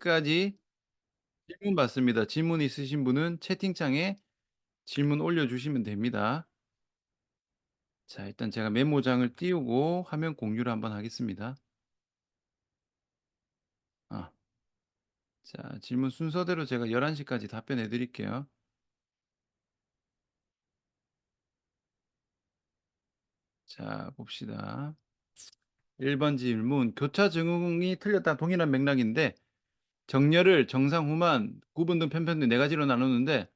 아직까지 질문 받습니다. 질문 있으신 분은 채팅창에 질문 올려주시면 됩니다. 자, 일단 제가 메모장을 띄우고 화면 공유를 한번 하겠습니다. 아, 자, 질문 순서대로 제가 11시까지 답변해 드릴게요. 자, 봅시다. 1번 질문. 교차 증후군이 틀렸다 동일한 맥락인데 정렬을 정상, 후만, 구분 등 편평 등 네 가지로 나누는데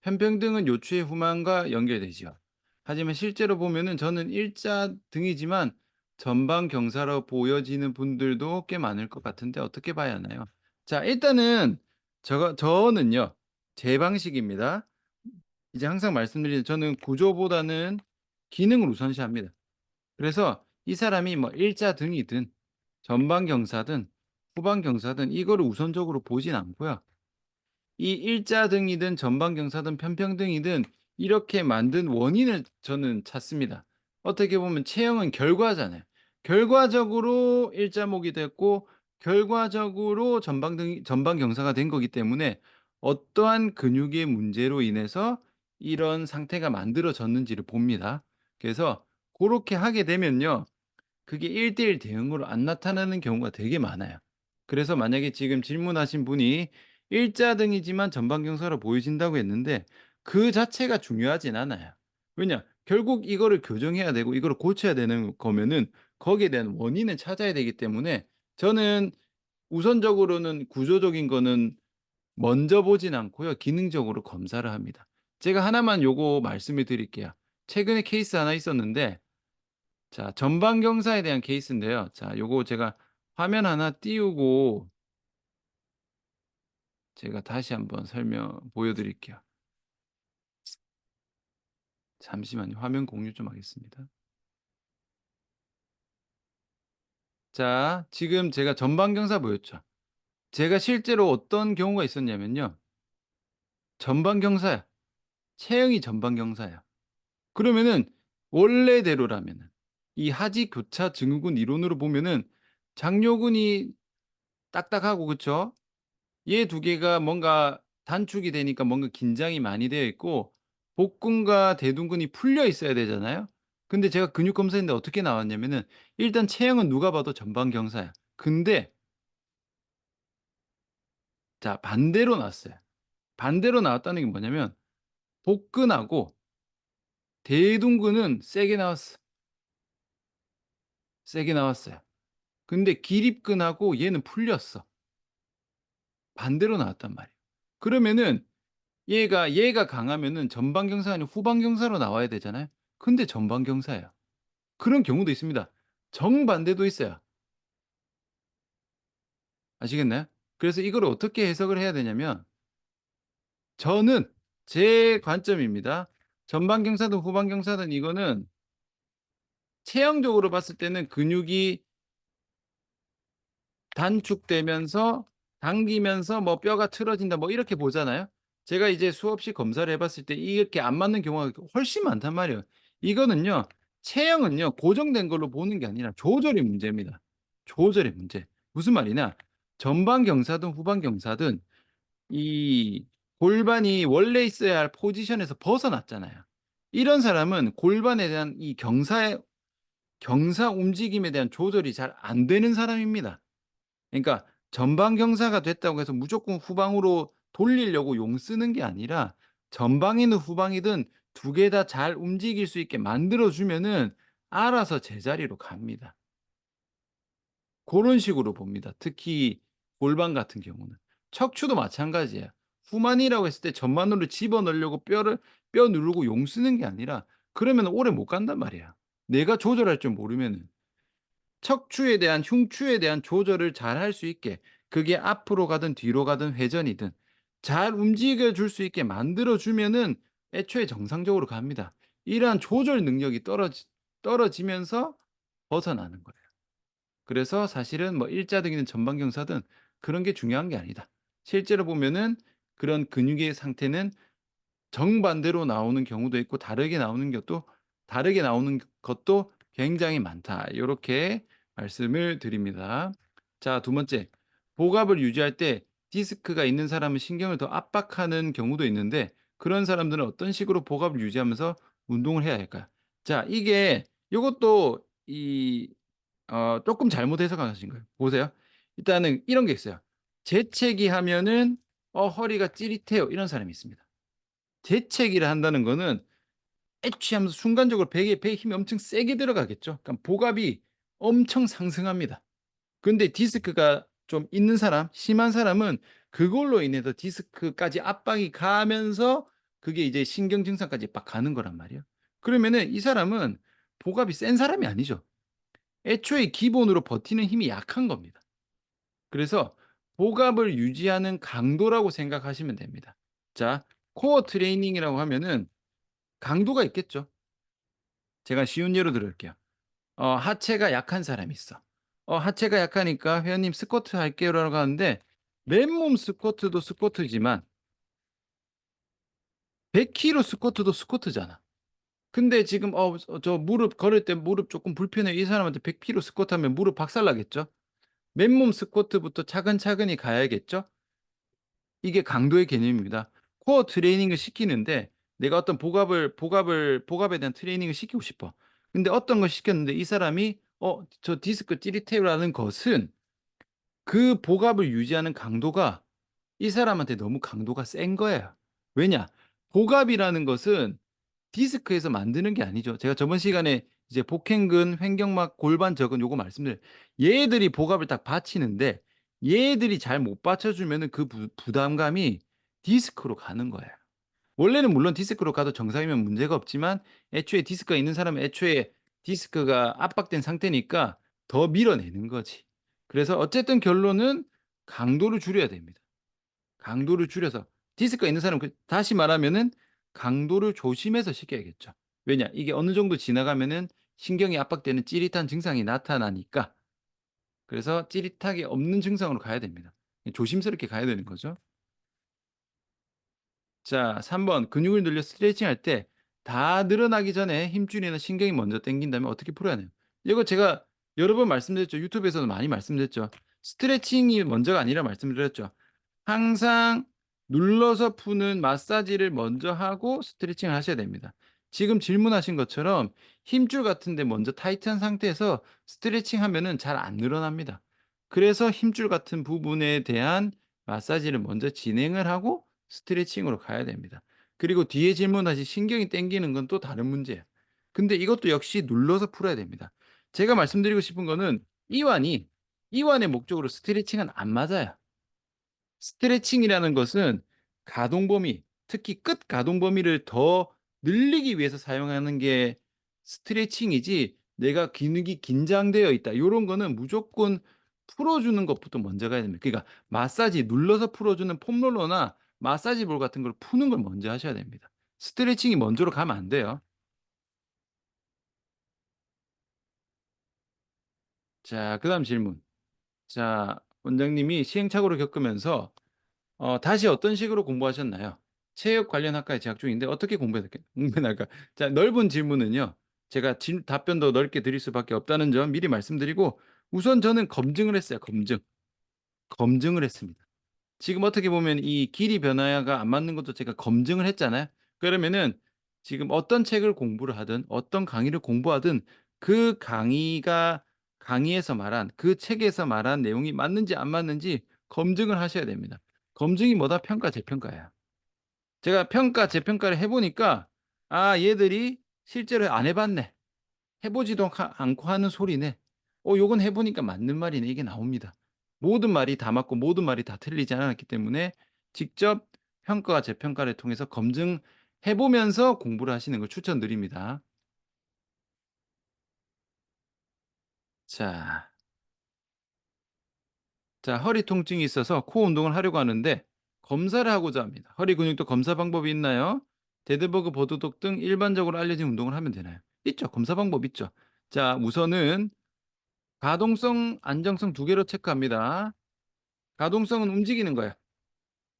편평등은 요추의 후만과 연결되지요. 하지만 실제로 보면은 저는 일자 등이지만 전방 경사로 보여지는 분들도 꽤 많을 것 같은데 어떻게 봐야 하나요? 자, 일단은 저는요. 제 방식입니다. 이제 항상 말씀드리는 저는 구조보다는 기능을 우선시합니다. 그래서 이 사람이 뭐 일자 등이든 전방 경사든 후방 경사든 이거를 우선적으로 보진 않고요. 이 일자등이든 전방경사든 편평등이든 이렇게 만든 원인을 저는 찾습니다. 어떻게 보면 체형은 결과잖아요. 결과적으로 일자목이 됐고 결과적으로 전방경사가 된 거기 때문에 어떠한 근육의 문제로 인해서 이런 상태가 만들어졌는지를 봅니다. 그래서 그렇게 하게 되면요. 그게 1대1 대응으로 안 나타나는 경우가 되게 많아요. 그래서 만약에 지금 질문하신 분이 일자등이지만 전방경사로 보여진다고 했는데 그 자체가 중요하진 않아요. 왜냐? 결국 이거를 교정해야 되고 이거를 고쳐야 되는 거면은 거기에 대한 원인을 찾아야 되기 때문에 저는 우선적으로는 구조적인 거는 먼저 보진 않고요. 기능적으로 검사를 합니다. 제가 하나만 요거 말씀을 드릴게요. 최근에 케이스 하나 있었는데 자, 전방 경사에 대한 케이스인데요. 자, 요거 제가 화면 하나 띄우고 제가 다시 한번 설명 보여 드릴게요. 잠시만요. 화면 공유 좀 하겠습니다. 자, 지금 제가 전방 경사 보였죠? 제가 실제로 어떤 경우가 있었냐면요. 전방 경사야. 체형이 전방 경사야. 그러면은 원래대로라면은 이 하지 교차 증후군 이론으로 보면은 장요근이 딱딱하고 그쵸? 얘 두 개가 뭔가 단축이 되니까 뭔가 긴장이 많이 되어 있고 복근과 대둔근이 풀려 있어야 되잖아요. 근데 제가 근육 검사했는데 어떻게 나왔냐면은 일단 체형은 누가 봐도 전방 경사야. 근데 자 반대로 나왔어요. 반대로 나왔다는 게 뭐냐면 복근하고 대둔근은 세게 나왔어. 세게 나왔어요. 근데 기립근하고 얘는 풀렸어. 반대로 나왔단 말이에요. 그러면은 얘가 강하면은 전방 경사 아니고 후방 경사로 나와야 되잖아요. 근데 전방 경사예요. 그런 경우도 있습니다. 정반대도 있어요. 아시겠나요? 그래서 이걸 어떻게 해석을 해야 되냐면 저는 제 관점입니다. 전방 경사든 후방 경사든 이거는 체형적으로 봤을 때는 근육이 단축되면서 당기면서 뭐 뼈가 틀어진다 뭐 이렇게 보잖아요. 제가 이제 수없이 검사를 해 봤을 때 이렇게 안 맞는 경우가 훨씬 많단 말이에요. 이거는요. 체형은요. 고정된 걸로 보는 게 아니라 조절이 문제입니다. 조절의 문제. 무슨 말이냐? 전방 경사든 후방 경사든 이 골반이 원래 있어야 할 포지션에서 벗어났잖아요. 이런 사람은 골반에 대한 이 경사 움직임에 대한 조절이 잘 안 되는 사람입니다. 그러니까 전방 경사가 됐다고 해서 무조건 후방으로 돌리려고 용 쓰는 게 아니라 전방이든 후방이든 두 개 다 잘 움직일 수 있게 만들어 주면은 알아서 제자리로 갑니다. 고런 식으로 봅니다. 특히 골반 같은 경우는. 척추도 마찬가지예요. 후만이라고 했을 때 전만으로 집어넣으려고 뼈 누르고 용 쓰는 게 아니라 그러면 오래 못 간단 말이야. 내가 조절할 줄 모르면은. 척추에 대한 흉추에 대한 조절을 잘 할 수 있게 그게 앞으로 가든 뒤로 가든 회전이든 잘 움직여 줄 수 있게 만들어 주면은 애초에 정상적으로 갑니다. 이러한 조절 능력이 떨어지면서 벗어나는 거예요. 그래서 사실은 뭐 일자등이든 전방경사든 그런 게 중요한 게 아니다. 실제로 보면은 그런 근육의 상태는 정반대로 나오는 경우도 있고 다르게 나오는 것도 굉장히 많다. 요렇게 말씀을 드립니다. 자, 두 번째. 복압을 유지할 때 디스크가 있는 사람은 신경을 더 압박하는 경우도 있는데 그런 사람들은 어떤 식으로 복압을 유지하면서 운동을 해야 할까요? 자 이게 요것도 쪼끔 잘못 해석하신 거예요. 보세요. 일단은 이런 게 있어요. 재채기 하면은 "허리가 찌릿해요." 이런 사람이 있습니다. 재채기를 한다는 거는 애취하면서 순간적으로 배에 힘이 엄청 세게 들어가겠죠. 그러니까 복압이 엄청 상승합니다. 근데 디스크가 좀 있는 사람, 심한 사람은 그걸로 인해서 디스크까지 압박이 가면서 그게 이제 신경 증상까지 막 가는 거란 말이에요. 그러면은 이 사람은 복압이 센 사람이 아니죠. 애초에 기본으로 버티는 힘이 약한 겁니다. 그래서 복압을 유지하는 강도라고 생각하시면 됩니다. 자, 코어 트레이닝이라고 하면은 강도가 있겠죠. 제가 쉬운 예로 들을게요. 하체가 약한 사람이 있어. 하체가 약하니까 "회원님 스쿼트 할게요."라고 하는데 맨몸 스쿼트도 스쿼트지만 100 킬로 스쿼트도 스쿼트잖아. 근데 지금 저 무릎 걸을 때 무릎 조금 불편해요. 이 사람한테 100 킬로 스쿼트 하면 무릎 박살나겠죠? 맨몸 스쿼트부터 차근차근히 가야겠죠? 이게 강도의 개념입니다. 코어 트레이닝을 시키는데 내가 어떤 복압에 대한 트레이닝을 시키고 싶어. 근데 어떤 걸 시켰는데 이 사람이 저 디스크 찌릿해요라는 것은 그 복압을 유지하는 강도가 이 사람한테 너무 강도가 센 거예요. 왜냐? 복압이라는 것은 디스크에서 만드는 게 아니죠. 제가 저번 시간에 이제 복행근, 횡격막, 골반 저근 요거 얘들이 복압을 딱 받치는데 얘들이 잘 못 받쳐 주면은 그 부담감이 디스크로 가는 거예요. 원래는 물론 디스크로 가도 정상이면 문제가 없지만 애초에 디스크가 있는 사람은 애초에 디스크가 압박된 상태니까 더 밀어내는 거지. 그래서 어쨌든 결론은 강도를 줄여야 됩니다. 강도를 줄여서 디스크가 있는 사람은 다시 말하면은 강도를 조심해서 시켜야겠죠. 왜냐? 이게 어느 정도 지나가면은 신경이 압박되는 찌릿한 증상이 나타나니까. 그래서 찌릿하게 없는 증상으로 가야 됩니다. 조심스럽게 가야 되는 거죠. 자 3 번 근육을 늘려 스트레칭할 때 다 늘어나기 전에 힘줄이나 신경이 먼저 당긴다면 어떻게 풀어야 하나요? 이거 제가 여러 번 말씀드렸죠. 유튜브에서도 많이 말씀드렸죠. 스트레칭이 먼저가 아니라 말씀드렸죠. 항상 눌러서 푸는 마사지를 먼저 하고 스트레칭을 하셔야 됩니다. 지금 질문하신 것처럼 힘줄 같은 데 먼저 타이트한 상태에서 스트레칭 하면은 잘 안 늘어납니다. 그래서 힘줄 같은 부분에 대한 마사지를 먼저 진행을 하고 스트레칭으로 가야 됩니다. 그리고 뒤에 질문하신 신경이 땡기는 건 또 다른 문제예요. 근데 이것도 역시 눌러서 풀어야 됩니다. 제가 말씀드리고 싶은 거는 이완의 목적으로 스트레칭은 안 맞아요. 스트레칭이라는 것은 가동 범위, 특히 끝 가동 범위를 더 늘리기 위해서 사용하는 게 스트레칭이지 내가 근육이 긴장되어 있다 요런 거는 무조건 풀어주는 것부터 먼저 가야 됩니다. 그러니까 마사지 눌러서 풀어주는 폼롤러나 마사지 볼 같은 걸 푸는 걸 먼저 하셔야 됩니다. 스트레칭이 먼저로 가면 안 돼요. 자 그다음 질문. 자 원장님이 시행착오를 겪으면서 다시 어떤 식으로 공부하셨나요? 체육 관련 학과에 재학 중인데 어떻게 공부해 나갈까? 자 넓은 질문은요. 제가 답변도 넓게 드릴 수밖에 없다는 점 미리 말씀드리고 우선 저는 검증을 했어요, 검증. 검증을 했습니다. 지금 어떻게 보면 이 길이 변화가 안 맞는 것도 제가 검증을 했잖아요. 그러면은 지금 어떤 책을 공부를 하든 어떤 강의를 공부하든 그 강의에서 말한 그 책에서 말한 내용이 맞는지 안 맞는지 검증을 하셔야 됩니다. 검증이 뭐다? 평가 재평가예요. 제가 평가 재평가를 해 보니까 '아 얘들이 실제로 안 해 봤네. 해 보지도 않고 하는 소리네. 요건 해 보니까 맞는 말이네.' 이게 나옵니다. 모든 말이 다 맞고 모든 말이 다 틀리지 않았기 때문에 직접 평가와 재평가를 통해서 검증해 보면서 공부를 하시는 걸 추천드립니다. 자. 자, 허리 통증이 있어서 코어 운동을 하려고 하는데 검사를 하고자 합니다. 허리 근육도 검사 방법이 있나요? 데드버그, 버드독 등 일반적으로 알려진 운동을 하면 되나요? 있죠. 검사 방법 있죠. 자, 우선은 가동성, 안정성 두 개로 체크합니다. 가동성은 움직이는 거예요.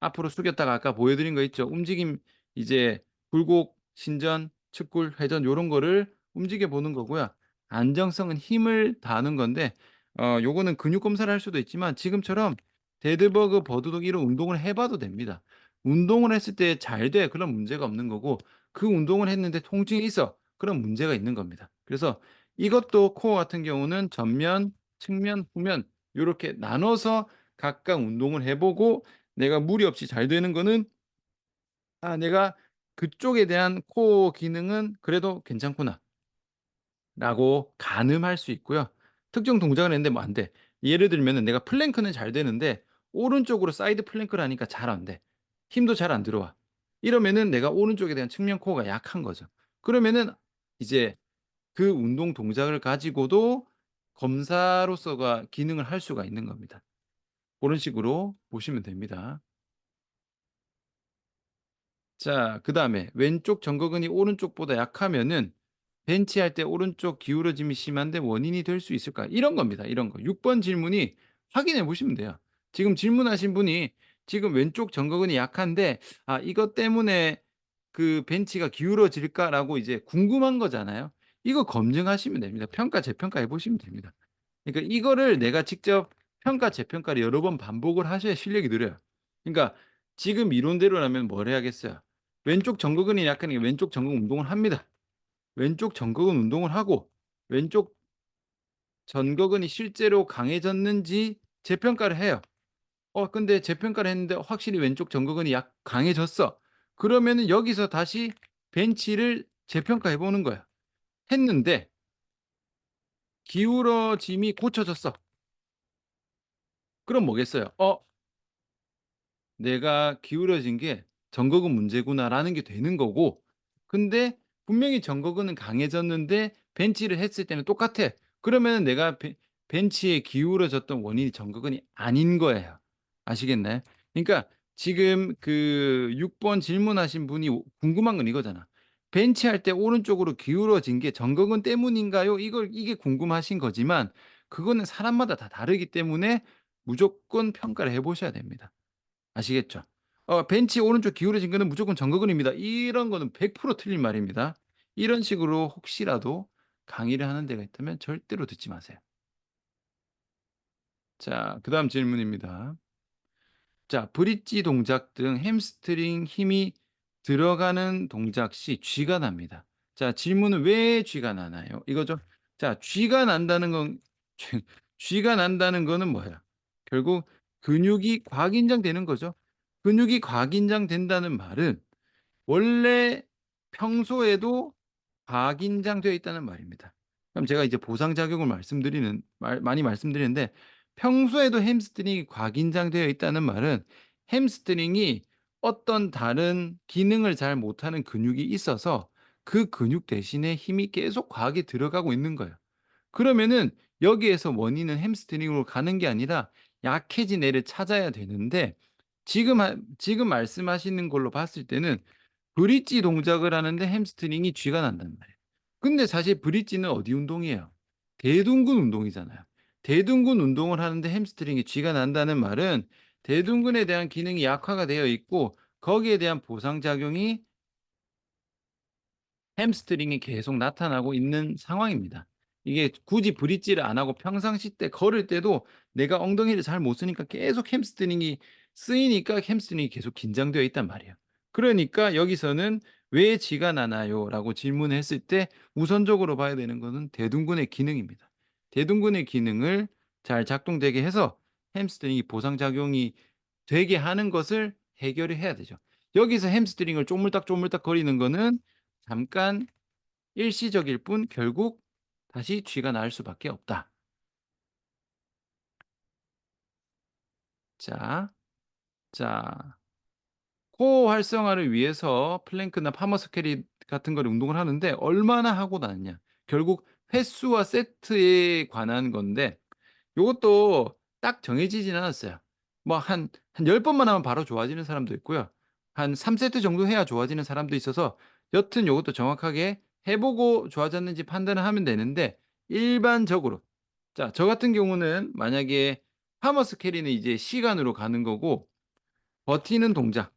앞으로 숙였다가 아까 보여드린 거 있죠. 움직임 이제 굴곡, 신전, 측굴, 회전 요런 거를 움직여 보는 거고요. 안정성은 힘을 다하는 건데 요거는 근육 검사를 할 수도 있지만 지금처럼 데드버그, 버드독 이런 운동을 해 봐도 됩니다. 운동을 했을 때 잘 돼. 그럼 문제가 없는 거고 그 운동을 했는데 통증이 있어. 그럼 문제가 있는 겁니다. 그래서 이것도 코어 같은 경우는 전면, 측면, 후면 요렇게 나눠서 각각 운동을 해 보고 내가 무리 없이 잘 되는 거는 '아 내가 그쪽에 대한 코어 기능은 그래도 괜찮구나.' 라고 가늠할 수 있고요. 특정 동작을 했는데 뭐 안 돼. 예를 들면은 내가 플랭크는 잘 되는데 오른쪽으로 사이드 플랭크를 하니까 잘 안 돼. 힘도 잘 안 들어와. 이러면은 내가 오른쪽에 대한 측면 코어가 약한 거죠. 그러면은 이제 그 운동 동작을 가지고도 검사로서가 기능을 할 수가 있는 겁니다. 고런 식으로 보시면 됩니다. 자 그다음에 왼쪽 정거근이 오른쪽보다 약하면은 벤치할 때 오른쪽 기울어짐이 심한데 원인이 될 수 있을까? 이런 겁니다. 이런 거. 6번 질문이 확인해 보시면 돼요. 지금 질문하신 분이 지금 왼쪽 정거근이 약한데 '아 이것 때문에 그 벤치가 기울어질까?'라고 이제 궁금한 거잖아요. 이거 검증하시면 됩니다. 평가 재평가해 보시면 됩니다. 그러니까 이거를 내가 직접 평가 재평가를 여러 번 반복을 하셔야 실력이 늘어요. 그러니까 지금 이론대로라면 뭘 해야겠어요? 왼쪽 정거근이 약하니까 왼쪽 정거근 운동을 합니다. 왼쪽 전극은 운동을 하고 왼쪽 전극은이 실제로 강해졌는지 재평가를 해요. 근데 재평가를 했는데 확실히 왼쪽 전극은이 약 강해졌어. 그러면은 여기서 다시 벤치를 재평가해 보는 거야. 했는데 기울어짐이 고쳐졌어. 그럼 뭐겠어요? '내가 기울어진 게 정거근 문제구나.'라는 게 되는 거고 근데 분명히 정거근은 강해졌는데 벤치를 했을 때는 똑같아. 그러면은 내가 벤치에 기울어졌던 원인이 정거근이 아닌 거예요. 아시겠나요? 그러니까 지금 그 6번 질문하신 분이 궁금한 건 이거잖아. "벤치할 때 오른쪽으로 기울어진 게 정거근 때문인가요?" 이게 궁금하신 거지만 그거는 사람마다 다 다르기 때문에 무조건 평가를 해 보셔야 됩니다. 아시겠죠? 벤치 오른쪽 기울어진 거는 무조건 정거근입니다. 이런 거는 100% 틀린 말입니다. 이런 식으로 혹시라도 강의를 하는 데가 있다면 절대로 듣지 마세요. 자 그다음 질문입니다. 자 브릿지 동작 등 햄스트링 힘이 들어가는 동작 시 쥐가 납니다. 자 질문은 "왜 쥐가 나나요?" 이거죠. 자 쥐가 난다는 건 쥐 쥐가 난다는 거는 뭐야? 결국 근육이 과긴장되는 거죠. 근육이 과긴장된다는 말은 원래 평소에도 과긴장되어 있다는 말입니다. 그럼 제가 이제 보상작용을 많이 말씀드리는데 평소에도 햄스트링이 과긴장되어 있다는 말은 햄스트링이 어떤 다른 기능을 잘 못하는 근육이 있어서 그 근육 대신에 힘이 계속 과하게 들어가고 있는 거예요. 그러면은 여기에서 원인은 햄스트링으로 가는 게 아니라 약해진 애를 찾아야 되는데 지금 말씀하시는 걸로 봤을 때는 브릿지 동작을 하는데 햄스트링이 쥐가 난단 말이에요. 근데 사실 브릿지는 어디 운동이에요? 대둔근 운동이잖아요. 대둔근 운동을 하는데 햄스트링이 쥐가 난다는 말은 대둔근에 대한 기능이 약화가 되어 있고 거기에 대한 보상작용이 햄스트링이 계속 나타나고 있는 상황입니다. 이게 굳이 브릿지를 안 하고 평상시 때 걸을 때도 내가 엉덩이를 잘 못 쓰니까 계속 햄스트링이 쓰이니까 햄스트링이 계속 긴장되어 있단 말이에요. 그러니까 여기서는 "왜 쥐가 나나요?"라고 질문을 했을 때 우선적으로 봐야 되는 거는 대둔근의 기능입니다. 대둔근의 기능을 잘 작동되게 해서 햄스트링이 보상작용이 되게 하는 것을 해결을 해야 되죠. 여기서 햄스트링을 쪼물딱쪼물딱 거리는 거는 잠깐 일시적일 뿐 결국 다시 쥐가 나을 수밖에 없다. 자, 자, 코어 활성화를 위해서 플랭크나 파머스 캐리 같은 거를 운동을 하는데 얼마나 하고 나느냐. 결국 횟수와 세트에 관한 건데 요것도 딱 정해지진 않았어요. 뭐 한 10 번만 하면 바로 좋아지는 사람도 있고요. 한 3 세트 정도 해야 좋아지는 사람도 있어서 여튼 요것도 정확하게 해 보고 좋아졌는지 판단을 하면 되는데 일반적으로 자 저 같은 경우는 만약에 파머스 캐리는 이제 시간으로 가는 거고 버티는 동작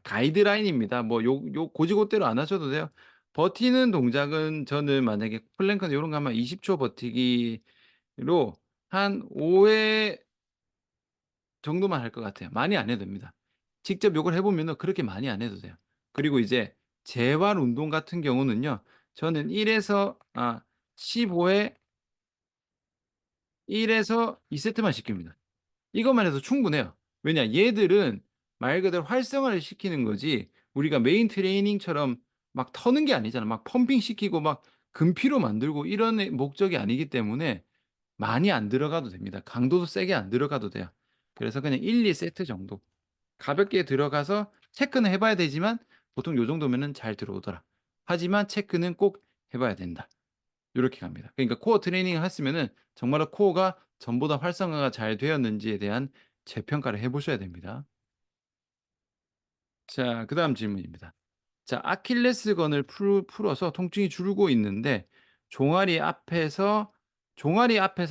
가이드라인입니다. 뭐 요 고지고대로 안 하셔도 돼요. 버티는 동작은 저는 만약에 플랭크나 요런 거 하면 20초 버티기로 한 5회 정도만 할 것 같아요. 많이 안 해도 됩니다. 직접 요걸 해 보면은 그렇게 많이 안 해도 돼요. 그리고 이제 재활 운동 같은 경우는요. 저는 1 에서 15회 1 에서 2 세트만 시킵니다. 이것만 해도 충분해요. 왜냐 얘들은 말 그대로 활성화를 시키는 거지 우리가 메인 트레이닝처럼 막 터는 게 아니잖아. 막 펌핑 시키고 막 근피로 만들고 이런 목적이 아니기 때문에 많이 안 들어가도 됩니다. 강도도 세게 안 들어가도 돼요. 그래서 그냥 1-2 세트 정도 가볍게 들어가서 체크는 해 봐야 되지만 보통 요 정도면은 잘 들어오더라. 하지만 체크는 꼭 해 봐야 된다. 요렇게 갑니다. 그러니까 코어 트레이닝을 했으면은 정말로 코어가 전보다 활성화가 잘 되었는지에 대한 재평가를 해 보셔야 됩니다. 자 그다음 질문입니다. 자 아킬레스건을 풀어서 통증이 줄고 있는데 종아리 앞에서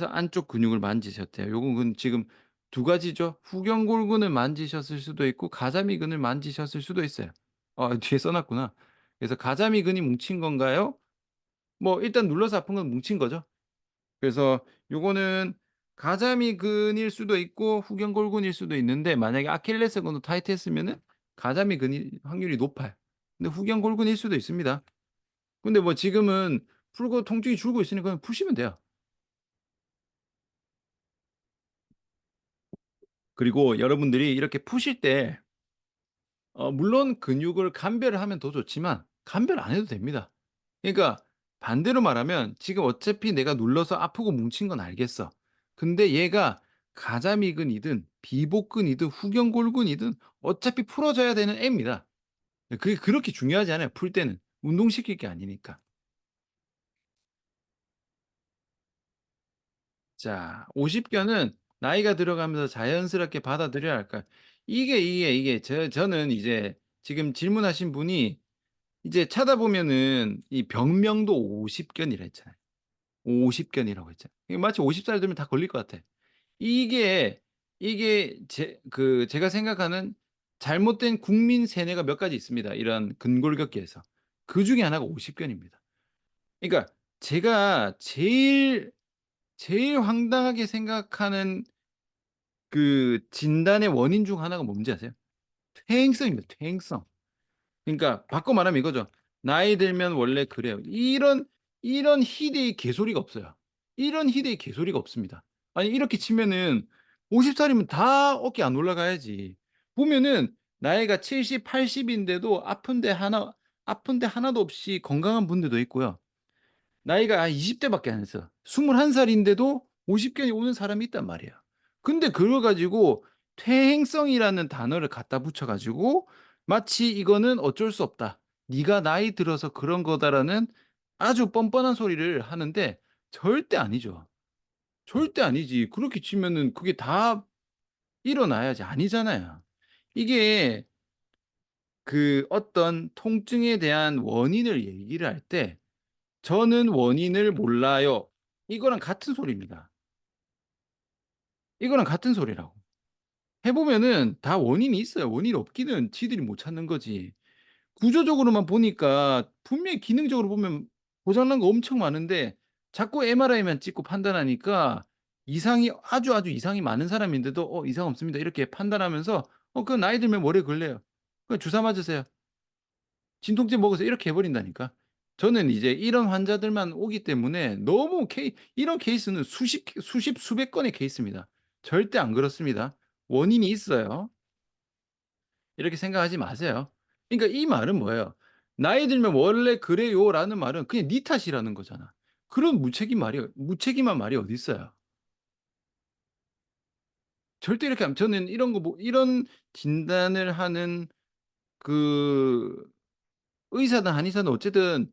안쪽 근육을 만지셨대요. 요건 지금 두 가지죠. 후경골근을 만지셨을 수도 있고 가자미근을 만지셨을 수도 있어요. 뒤에 써 놨구나. 그래서 가자미근이 뭉친 건가요? 뭐 일단 눌러서 아픈 건 뭉친 거죠. 그래서 요거는 가자미근일 수도 있고 후경골근일 수도 있는데 만약에 아킬레스건도 타이트했으면은 가자미근일 확률이 높아요. 근데 후경골근일 수도 있습니다. 근데 뭐 지금은 풀고 통증이 줄고 있으니까 그냥 푸시면 돼요. 그리고 여러분들이 이렇게 푸실 때 물론 근육을 감별을 하면 더 좋지만 감별 안 해도 됩니다. 그러니까 반대로 말하면 지금 어차피 내가 눌러서 아프고 뭉친 건 알겠어. 근데 얘가 가자미근이든 비복근이든 후경골근이든 어차피 풀어져야 되는 애입니다. 그게 그렇게 중요하지 않아요, 풀 때는. 운동시킬 게 아니니까. 자, 50 견은 나이가 들어가면서 자연스럽게 받아들여야 할까요? 이게 저는 이제 지금 질문하신 분이 이제 찾아보면은 이 병명도 50 견이라 했잖아요. 50 견이라고 했잖아요. 이게 마치 50살 되면 다 걸릴 것 같아. 이게, 이게 제가 생각하는 잘못된 국민 세뇌가 몇 가지 있습니다, 이런 근골격계에서. 그중에 하나가 50 견입니다. 그러니까 제가 제일 황당하게 생각하는 그 진단의 원인 중 하나가 뭔지 아세요? 퇴행성입니다, 퇴행성. 그러니까 바꿔 말하면 이거죠. "나이 들면 원래 그래요." 이런 희대의 개소리가 없어요. 이런 희대의 개소리가 없습니다. 아니 이렇게 치면은 50 살이면 다 어깨 안 올라가야지. 보면은 나이가 70, 80 인데도 아픈 데 하나도 없이 건강한 분들도 있고요. 나이가 20 대밖에 안 됐어. 21 살인데도 50 견이 오는 사람이 있단 말이에요. 근데 그걸 가지고 퇴행성이라는 단어를 갖다 붙여 가지고 마치 "이거는 어쩔 수 없다. 네가 나이 들어서 그런 거다."라는 아주 뻔뻔한 소리를 하는데 절대 아니죠. 절대 아니지. 그렇게 치면은 그게 다 일어나야지. 아니잖아요. 이게 어떤 통증에 대한 원인을 얘기를 할 때 "저는 원인을 몰라요." 이거랑 같은 소리입니다. 이거랑 같은 소리라고. 해 보면은 다 원인이 있어요. 원인이 없기는 지들이 못 찾는 거지. 구조적으로만 보니까 분명히 기능적으로 보면 고장 난 거 엄청 많은데 자꾸 MRI만 찍고 판단하니까 이상이 아주 이상이 많은 사람인데도 이상 없습니다." 이렇게 판단하면서 그건 나이 들면 오래 걸려요. 그냥 주사 맞으세요. 진통제 먹으세요." 이렇게 해 버린다니까. 저는 이제 이런 환자들만 오기 때문에 너무 이런 케이스는 수십 수백 건의 케이스입니다. 절대 안 그렇습니다. 원인이 있어요. 이렇게 생각하지 마세요. 그러니까 이 말은 뭐예요? "나이 들면 원래 그래요."라는 말은 그냥 네 탓이라는 거잖아. 그런 무책임한 말이 어딨어요. 절대 이렇게 하면 저는 이런 진단을 하는 그 의사든 한의사든 어쨌든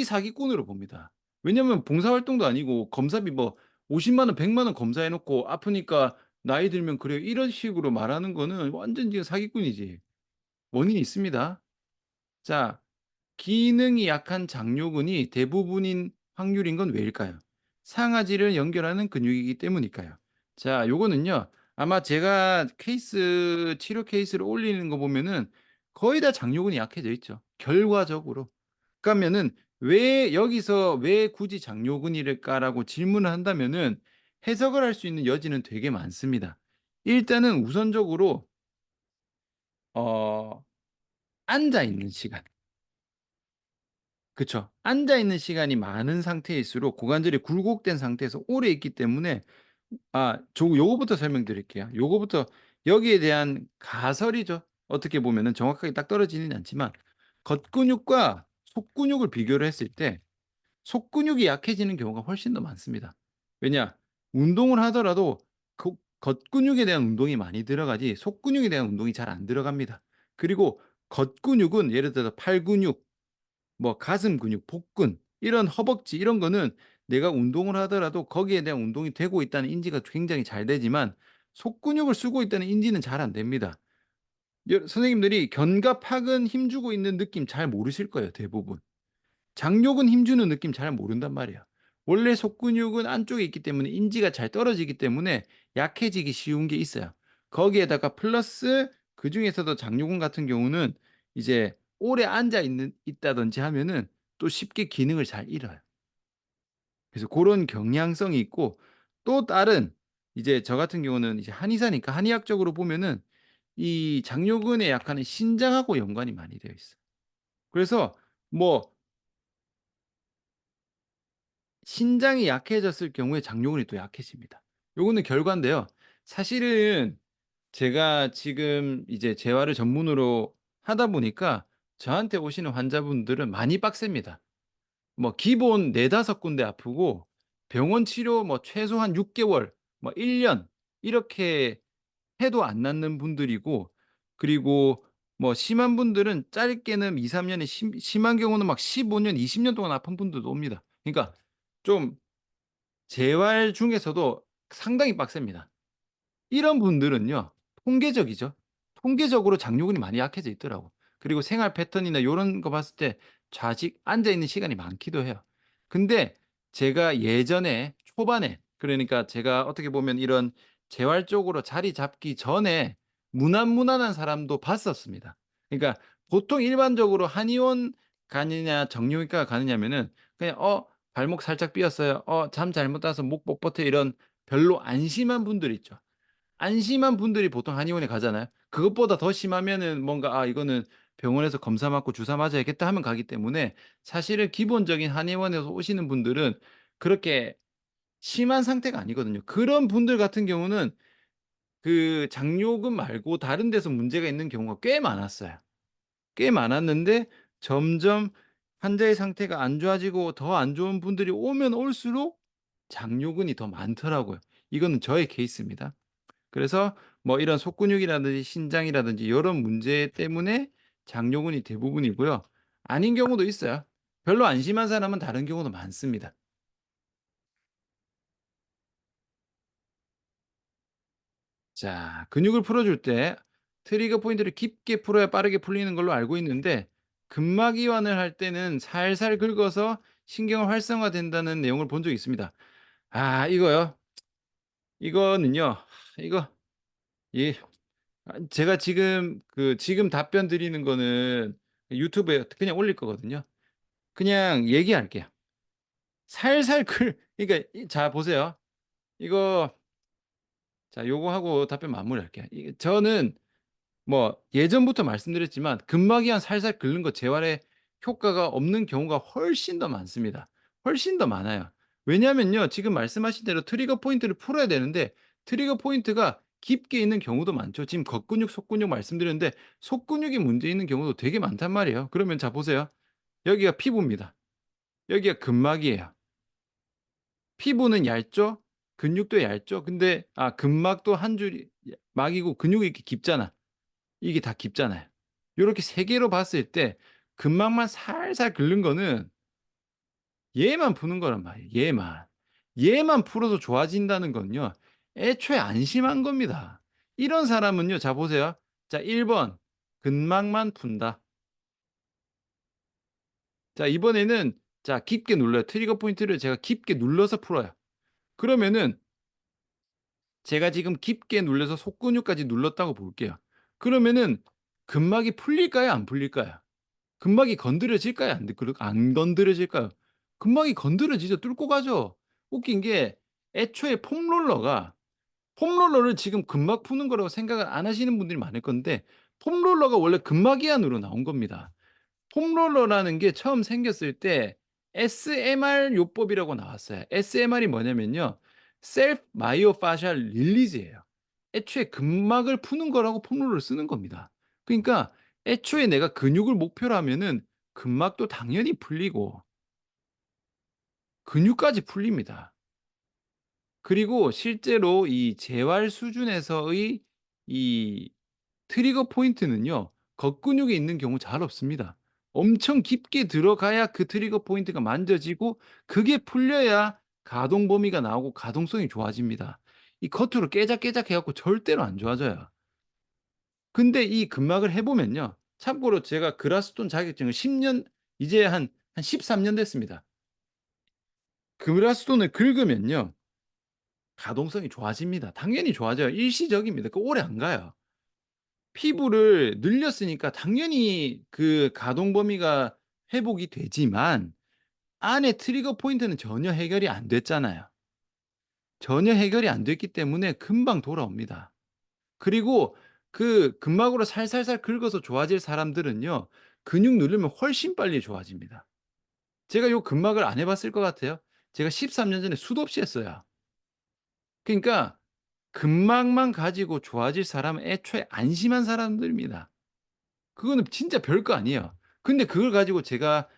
사기꾼으로 봅니다. 왜냐면 봉사활동도 아니고 검사비 뭐 50만 원, 100만 원 검사해 놓고 "아프니까 나이 들면 그래요." 이런 식으로 말하는 거는 완전 지금 사기꾼이지. 원인이 있습니다. 자 기능이 약한 장요근이 대부분인 확률인 건 왜일까요? 상아지를 연결하는 근육이기 때문일까요? 자, 요거는요. 아마 제가 치료 케이스를 올리는 거 보면은 거의 다 장요근이 약해져 있죠. 결과적으로. 그러면은 왜 굳이 장요근이일까라고 질문을 한다면은 해석을 할 수 있는 여지는 되게 많습니다. 일단은 우선적으로 어 앉아 있는 시간. 그쵸. 앉아 있는 시간이 많은 상태일수록 고관절이 굴곡된 상태에서 오래 있기 때문에 요거부터 설명드릴게요. 요거부터 여기에 대한 가설이죠. 어떻게 보면은 정확하게 딱 떨어지는 않지만 겉근육과 속근육을 비교를 했을 때 속근육이 약해지는 경우가 훨씬 더 많습니다. 왜냐? 운동을 하더라도 그 겉근육에 대한 운동이 많이 들어가지 속근육에 대한 운동이 잘 안 들어갑니다. 그리고 겉근육은 예를 들어서 팔 근육, 뭐 가슴 근육, 복근 이런 허벅지 이런 거는 내가 운동을 하더라도 거기에 대한 운동이 되고 있다는 인지가 굉장히 잘 되지만 속근육을 쓰고 있다는 인지는 잘 안 됩니다. 선생님들이 견갑하근 힘주고 있는 느낌 잘 모르실 거예요, 대부분. 장요근 힘주는 느낌 잘 모른단 말이야. 원래 속근육은 안쪽에 있기 때문에 인지가 잘 떨어지기 때문에 약해지기 쉬운 게 있어요. 거기에다가 플러스 그중에서도 장요근 같은 경우는 이제 오래 앉아 있다든지 하면은 또 쉽게 기능을 잘 잃어요. 그래서 고런 경향성이 있고 또 다른 이제 저 같은 경우는 이제 한의사니까 한의학적으로 보면은 이 장요근의 약화는 신장하고 연관이 많이 되어 있어요. 그래서 뭐 신장이 약해졌을 경우에 장요근이 또 약해집니다. 요거는 결과인데요. 사실은 제가 지금 이제 재활을 전문으로 하다 보니까 저한테 오시는 환자분들은 많이 빡셉니다. 뭐 기본 4-5 군데 아프고 병원 치료 뭐 최소한 6 개월 뭐 1년 이렇게 해도 안 낫는 분들이고 그리고 뭐 심한 분들은 짧게는 2-3 년에 심한 경우는 막 15 년, 20년 동안 아픈 분들도 옵니다. 그러니까 좀 재활 중에서도 상당히 빡셉니다. 이런 분들은요. 통계적이죠. 통계적으로 장요근이 많이 약해져 있더라고. 그리고 생활 패턴이나 요런 거 봤을 때 좌식 앉아 있는 시간이 많기도 해요. 근데 제가 예전에 초반에 그러니까 제가 어떻게 보면 이런 재활 쪽으로 자리 잡기 전에 무난무난한 사람도 봤었습니다. 그러니까 보통 일반적으로 한의원 가느냐 정형외과 가느냐면은 그냥 발목 살짝 삐었어요. 잠 잘못 자서 목 뻣뻣해 이런 별로 안 심한 분들 있죠. 안심한 분들이 보통 한의원에 가잖아요. 그것보다 더 심하면은 뭔가 '아 이거는 병원에서 검사 받고 주사 맞아야겠다.' 하면 가기 때문에 사실은 기본적인 한의원에서 오시는 분들은 그렇게 심한 상태가 아니거든요. 그런 분들 같은 경우는 그 장요근 말고 다른 데서 문제가 있는 경우가 꽤 많았어요. 꽤 많았는데 점점 환자의 상태가 안 좋아지고 더 안 좋은 분들이 오면 올수록 장요근이 더 많더라고요. 이거는 저의 케이스입니다. 그래서 뭐 이런 속근육이라든지 신장이라든지 이런 문제 때문에 장요근이 대부분이고요. 아닌 경우도 있어요. 별로 안 심한 사람은 다른 경우도 많습니다. 자, 근육을 풀어줄 때 트리거 포인트를 깊게 풀어야 빠르게 풀리는 걸로 알고 있는데 근막 이완을 할 때는 살살 긁어서 신경을 활성화된다는 내용을 본 적이 있습니다. 이거요. 이거는요. 이거 이 제가 지금 답변 드리는 거는 유튜브에 그냥 올릴 거거든요. 그냥 얘기할게요. 살살 그러니까 자 보세요. 이거 자 요거 하고 답변 마무리할게요. 이게 저는 뭐 예전부터 말씀드렸지만 근막이완 살살 긁는 거 재활에 효과가 없는 경우가 훨씬 더 많습니다. 훨씬 더 많아요. 왜냐하면요. 지금 말씀하신 대로 트리거 포인트를 풀어야 되는데 트리거 포인트가 깊게 있는 경우도 많죠. 지금 겉근육, 속근육 말씀드렸는데 속근육이 문제 있는 경우도 되게 많단 말이에요. 그러면 자 보세요. 여기가 피부입니다. 여기가 근막이에요. 피부는 얇죠? 근육도 얇죠? 근데 근막도 한 줄이 막이고 근육이 이렇게 깊잖아. 이게 다 깊잖아요. 요렇게 세 개로 봤을 때 근막만 살살 긁는 거는 얘만 푸는 거란 말이에요, 얘만. 얘만 풀어도 좋아진다는 건요. 애초에 안 심한 겁니다. 이런 사람은요. 자 보세요. 자 1 번 근막만 푼다. 자 이번에는 자 깊게 눌러요. 트리거 포인트를 제가 깊게 눌러서 풀어요. 그러면은 제가 지금 깊게 눌러서 속근육까지 눌렀다고 볼게요. 그러면은 근막이 풀릴까요? 안 풀릴까요? 근막이 건드려질까요? 안 건드려질까요? 근막이 건드려지죠. 뚫고 가죠. 웃긴 게 애초에 폼롤러를 지금 근막 푸는 거라고 생각을 안 하시는 분들이 많을 건데 폼롤러가 원래 근막이안으로 나온 겁니다. 폼롤러라는 게 처음 생겼을 때 SMR 요법이라고 나왔어요. SMR이 뭐냐면요. Self Myofascial Release예요. 애초에 근막을 푸는 거라고 폼롤러를 쓰는 겁니다. 그러니까 애초에 내가 근육을 목표로 하면은 근막도 당연히 풀리고 근육까지 풀립니다. 그리고 실제로 이 재활 수준에서의 이 트리거 포인트는요. 겉근육에 있는 경우 잘 없습니다. 엄청 깊게 들어가야 그 트리거 포인트가 만져지고 그게 풀려야 가동 범위가 나오고 가동성이 좋아집니다. 이 겉으로 깨작깨작 해 갖고 절대로 안 좋아져요. 근데 이 근막을 해 보면요. 참고로 제가 그라스톤 자격증을 10년 이제 한 13년 됐습니다. 그라스톤을 긁으면요. 가동성이 좋아집니다. 당연히 좋아져요. 일시적입니다. 그 오래 안 가요. 피부를 늘렸으니까 당연히 그 가동 범위가 회복이 되지만 안에 트리거 포인트는 전혀 해결이 안 됐잖아요. 전혀 해결이 안 됐기 때문에 금방 돌아옵니다. 그리고 그 근막으로 살살살 긁어서 좋아질 사람들은요. 근육 누르면 훨씬 빨리 좋아집니다. 제가 요 근막을 안 해 봤을 것 같아요? 제가 13년 전에 수도 없이 했어요. 그러니까 근막만 가지고 좋아질 사람은 애초에 안심한 사람들입니다. 그거는 진짜 별거 아니에요. 근데 그걸 가지고 제가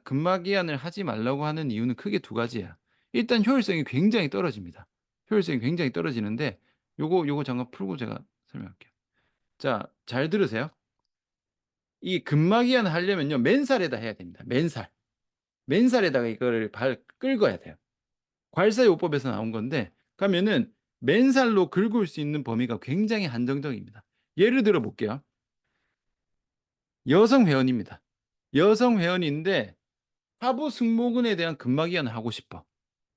근막이완을 하지 말라고 하는 이유는 크게 두 가지예요. 일단 효율성이 굉장히 떨어집니다. 효율성이 굉장히 떨어지는데 요거 잠깐 풀고 제가 설명할게요. 자, 잘 들으세요. 이 근막이완 하려면요. 맨살에다 해야 됩니다. 맨살. 맨살에다가 이거를 발 긁어야 돼요. 괄사요법에서 나온 건데 가면은 맨살로 긁을 수 있는 범위가 굉장히 한정적입니다. 예를 들어 볼게요. 여성 회원입니다. 여성 회원인데 하부 승모근에 대한 근막 이완을 하고 싶어.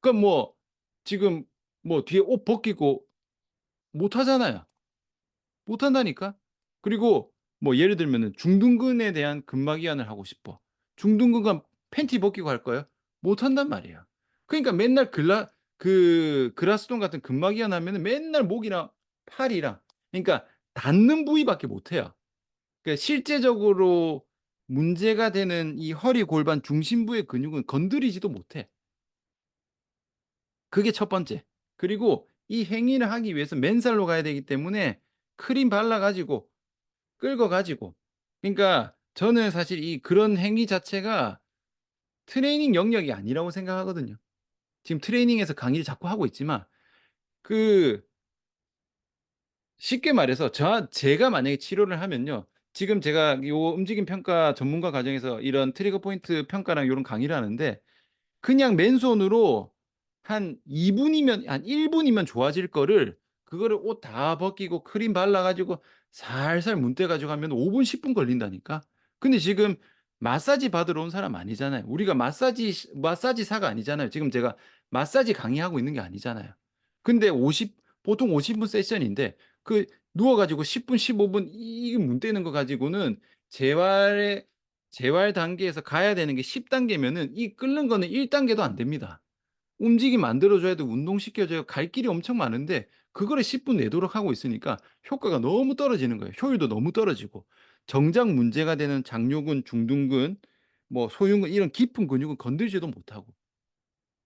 그럼 뭐 지금 뭐 뒤에 옷 벗기고 못 하잖아요. 못 한다니까. 그리고 뭐 예를 들면은 중둔근에 대한 근막 이완을 하고 싶어. 중둔근과 팬티 벗기고 할 거예요? 못 한단 말이에요. 그러니까 맨날 그라스톤 같은 근막 이완 하면은 맨날 목이랑 팔이랑 그러니까 닿는 부위밖에 못 해요. 그러니까 실제적으로 문제가 되는 이 허리 골반 중심부의 근육은 건드리지도 못해. 그게 첫 번째. 그리고 이 행위를 하기 위해서 맨살로 가야 되기 때문에 크림 발라 가지고 긁어 가지고 그러니까 저는 사실 이 그런 행위 자체가 트레이닝 영역이 아니라고 생각하거든요. 지금 트레이닝에서 강의를 자꾸 하고 있지만 그 쉽게 말해서 제가 만약에 치료를 하면요. 지금 제가 요 움직임 평가 전문가 과정에서 이런 트리거 포인트 평가랑 요런 강의를 하는데 그냥 맨손으로 한 2 분이면 한 1 분이면 좋아질 거를 그거를 옷 다 벗기고 크림 발라 가지고 살살 문대 가지고 하면 5 분 10분 걸린다니까. 근데 지금 마사지 받으러 온 사람 아니잖아요. 우리가 마사지사가 아니잖아요. 지금 제가 마사지 강의하고 있는 게 아니잖아요. 근데 보통 50분 세션인데 그 누워 가지고 10분 15분 이게 문대는 거 가지고는 재활의 재활 단계에서 가야 되는 게 10 단계면은 이 끓는 거는 1 단계도 안 됩니다. 움직임 만들어 줘야 되고 운동시켜 줘야 갈 길이 엄청 많은데 그거를 10분 내도록 하고 있으니까 효과가 너무 떨어지는 거예요. 효율도 너무 떨어지고. 정작 문제가 되는 장요근, 중둔근, 뭐 소흉근 이런 깊은 근육은 건들지도 못하고.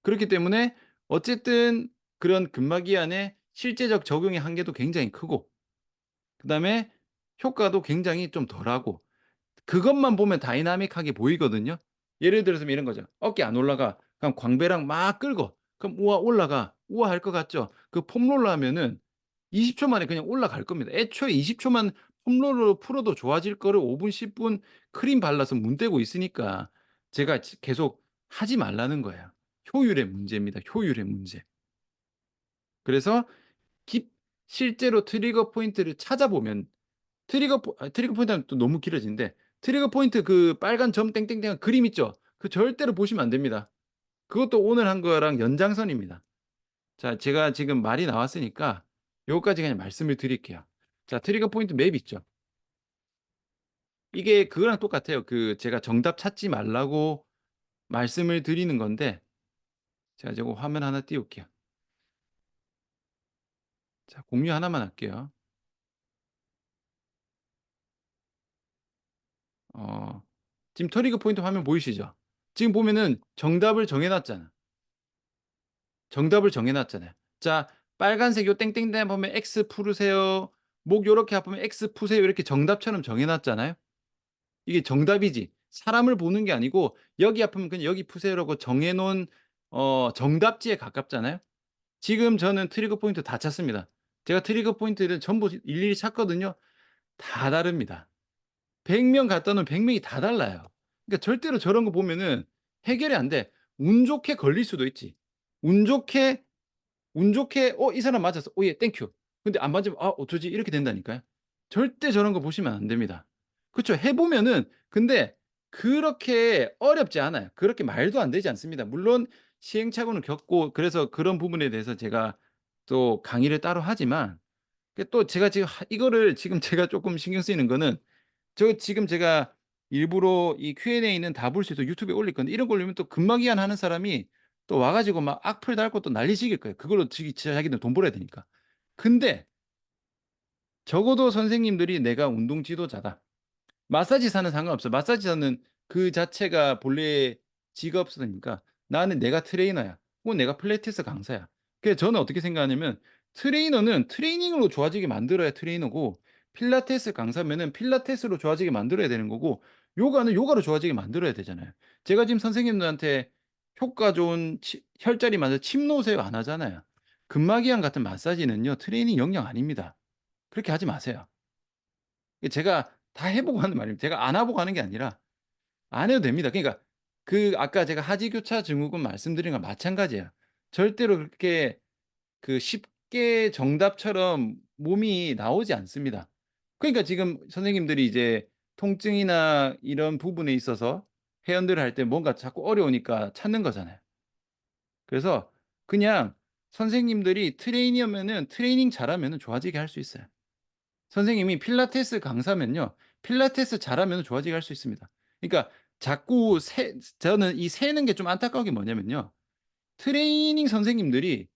그렇기 때문에 어쨌든 그런 근막이완의 실제적 적용의 한계도 굉장히 크고 그다음에 효과도 굉장히 좀 덜하고 그것만 보면 다이나믹하게 보이거든요. 예를 들어서 이런 거죠. "어깨 안 올라가." 그럼 광배랑 막 끌고 그럼 "우와 올라가." 우와 할 것 같죠? 그 폼롤러 하면은 20초 만에 그냥 올라갈 겁니다. 애초에 20 초만 폼롤러로 풀어도 좋아질 거를 5분 10분 크림 발라서 문 떼고 있으니까 제가 계속 하지 말라는 거예요. 효율의 문제입니다, 효율의 문제. 그래서 깁 실제로 트리거 포인트를 찾아보면 트리거 포인트 하면 또 너무 길어지는데 트리거 포인트 그 빨간 점 땡땡땡한 그림 있죠? 그 절대로 보시면 안 됩니다. 그것도 오늘 한 거랑 연장선입니다. 자, 제가 지금 말이 나왔으니까 요거까지 그냥 말씀을 드릴게요. 자, 트리거 포인트 맵 있죠? 이게 그거랑 똑같아요. 그 제가 정답 찾지 말라고 말씀을 드리는 건데 제가 저거 화면 하나 띄울게요. 자, 공유 하나만 할게요. 어, 지금 트리거 포인트 화면 보이시죠? 지금 보면은 정답을 정해놨잖아. 정답을 정해놨잖아요. 자, 빨간색 요 땡땡땡 보면 X 풀으세요. 목 요렇게 아프면 X 푸세요. 이렇게 정답처럼 정해놨잖아요. 이게 정답이지. 사람을 보는 게 아니고 여기 아프면 그냥 여기 푸세요라고 정해놓은 정답지에 가깝잖아요. 지금 저는 트리거 포인트 다 찼습니다. 제가 트리거 포인트를 전부 일일이 찼거든요. 다 다릅니다. 100명 갖다 놓으면 100명이 다 달라요. 그러니까 절대로 저런 거 보면은 해결이 안 돼. 운 좋게 걸릴 수도 있지. 운 좋게 이 사람 맞았어. 오, 예, 땡큐. 근데 안 맞으면 아, 어쩌지? 이렇게 된다니까요. 절대 저런 거 보시면 안 됩니다. 그쵸. 해보면은, 근데 그렇게 어렵지 않아요. 그렇게 말도 안 되지 않습니다. 물론 시행착오는 겪고, 그래서 그런 부분에 대해서 제가 또 강의를 따로 하지만, 또 제가 지금 이거를 지금 제가 조금 신경 쓰이는 거는, 지금 제가 일부러 이 Q&A는 다 볼 수 있도록 유튜브에 올릴 건데, 이런 거 올리면 또 근막이한 하는 사람이 또 와 가지고 막 악플 달고 또 난리치길 거예요. 그걸로 자기들 돈 벌어야 되니까. 근데 적어도 선생님들이 내가 운동 지도자다. 마사지사는 상관없어. 마사지사는 그 자체가 본래 직업이니까 나는 내가 트레이너야. 혹은 내가 필라테스 강사야. 그래서 저는 어떻게 생각하냐면 트레이너는 트레이닝으로 좋아지게 만들어야 트레이너고 필라테스 강사면은 필라테스로 좋아지게 만들어야 되는 거고 요가는 요가로 좋아지게 만들어야 되잖아요. 제가 지금 선생님들한테 효과 좋은 혈자리 만들어 침 놓으세요 안 하잖아요. 근막이완 같은 마사지는요 트레이닝 영역 아닙니다. 그렇게 하지 마세요. 제가 다 해보고 하는 말입니다. 제가 안 하고 하는 게 아니라 안 해도 됩니다. 그러니까 그 아까 제가 하지교차 증후군 말씀드린 거 마찬가지예요. 절대로 그렇게 그 쉽게 정답처럼 몸이 나오지 않습니다. 그러니까 지금 선생님들이 이제 통증이나 이런 부분에 있어서 회원들을 할 때 뭔가 자꾸 어려우니까 찾는 거잖아요. 그래서 그냥 선생님들이 트레이너면은 트레이닝 잘하면은 좋아지게 할 수 있어요. 선생님이 필라테스 강사면요. 필라테스 잘하면 좋아지게 할 수 있습니다. 그러니까 자꾸 저는 이 세는 게 좀 안타까운 게 뭐냐면요. 트레이닝 선생님들이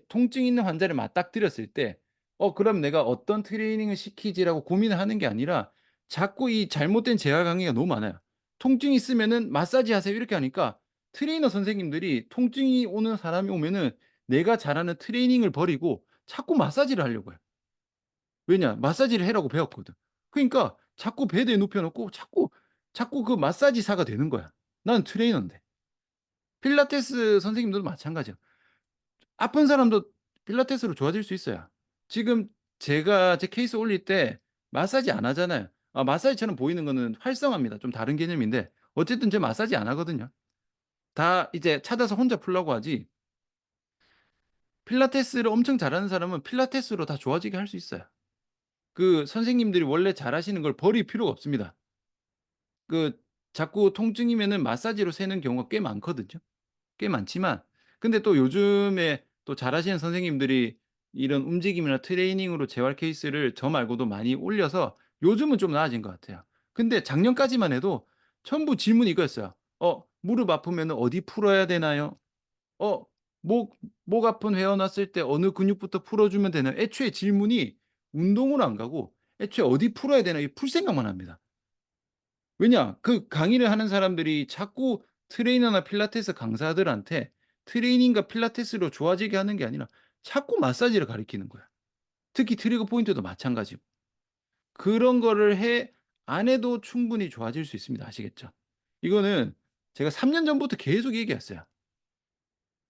통증 있는 환자를 맞닥뜨렸을 때 그럼 내가 어떤 트레이닝을 시키지라고 고민을 하는 게 아니라 자꾸 이 잘못된 재활 강의가 너무 많아요. 통증 있으면은 마사지 하세요 이렇게 하니까 트레이너 선생님들이 통증이 오는 사람이 오면은 내가 잘하는 트레이닝을 버리고 자꾸 마사지를 하려고 해요. 왜냐? 마사지를 해라고 배웠거든. 그러니까 자꾸 베드에 눕혀 놓고 자꾸 그 마사지사가 되는 거야. 나는 트레이너인데. 필라테스 선생님들도 마찬가지야. 아픈 사람도 필라테스로 좋아질 수 있어요. 지금 제가 제 케이스 올릴 때 마사지 안 하잖아요. 마사지처럼 보이는 거는 활성화입니다. 좀 다른 개념인데 어쨌든 제 마사지 안 하거든요. 다 이제 찾아서 혼자 풀라고 하지 필라테스를 엄청 잘하는 사람은 필라테스로 다 좋아지게 할 수 있어요. 그 선생님들이 원래 잘하시는 걸 버릴 필요가 없습니다. 그 자꾸 통증이면은 마사지로 새는 경우가 꽤 많거든요. 꽤 많지만 근데 또 요즘에 또 잘하시는 선생님들이 이런 움직임이나 트레이닝으로 재활 케이스를 저 말고도 많이 올려서 요즘은 좀 나아진 것 같아요. 근데 작년까지만 해도 전부 질문이 이거였어요. 무릎 아프면은 어디 풀어야 되나요? 어 목 아픈 회원 왔을 때 어느 근육부터 풀어주면 되나요? 애초에 질문이 운동으로 안 가고 애초에 어디 풀어야 되나 이 풀 생각만 합니다. 왜냐? 그 강의를 하는 사람들이 자꾸 트레이너나 필라테스 강사들한테 트레이닝과 필라테스로 좋아지게 하는 게 아니라 자꾸 마사지를 가리키는 거야. 특히 트리거 포인트도 마찬가지고. 그런 거를 안 해도 충분히 좋아질 수 있습니다. 아시겠죠? 이거는 제가 3년 전부터 계속 얘기했어요.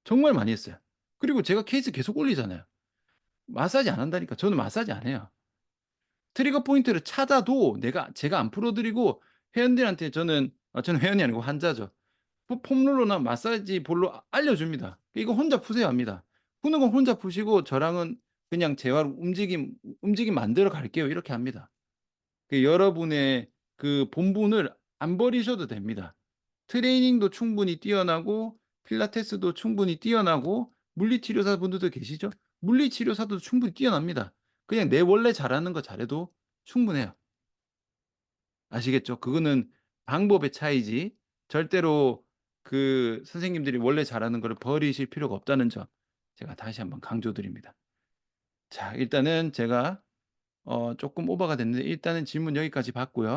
정말 많이 했어요. 그리고 제가 케이스 계속 올리잖아요. 마사지 안 한다니까. 저는 마사지 안 해요. 트리거 포인트를 찾아도 제가 안 풀어 드리고 회원들한테 저는 회원이 아니고 환자죠. 폼롤러나 마사지 볼로 알려줍니다. 이거 혼자 푸세요 합니다. 푸는 건 혼자 푸시고 저랑은 그냥 재활 움직임 만들어 갈게요. 이렇게 합니다. 여러분의 그 본분을 안 버리셔도 됩니다. 트레이닝도 충분히 뛰어나고 필라테스도 충분히 뛰어나고 물리치료사분들도 계시죠? 물리치료사도 충분히 뛰어납니다. 그냥 내 원래 잘하는 거 잘해도 충분해요. 아시겠죠? 그거는 방법의 차이지 절대로 그 선생님들이 원래 잘하는 거를 버리실 필요가 없다는 점 제가 다시 한번 강조드립니다. 자 일단은 제가 쪼끔 오버가 됐는데 일단은 질문 여기까지 받고요.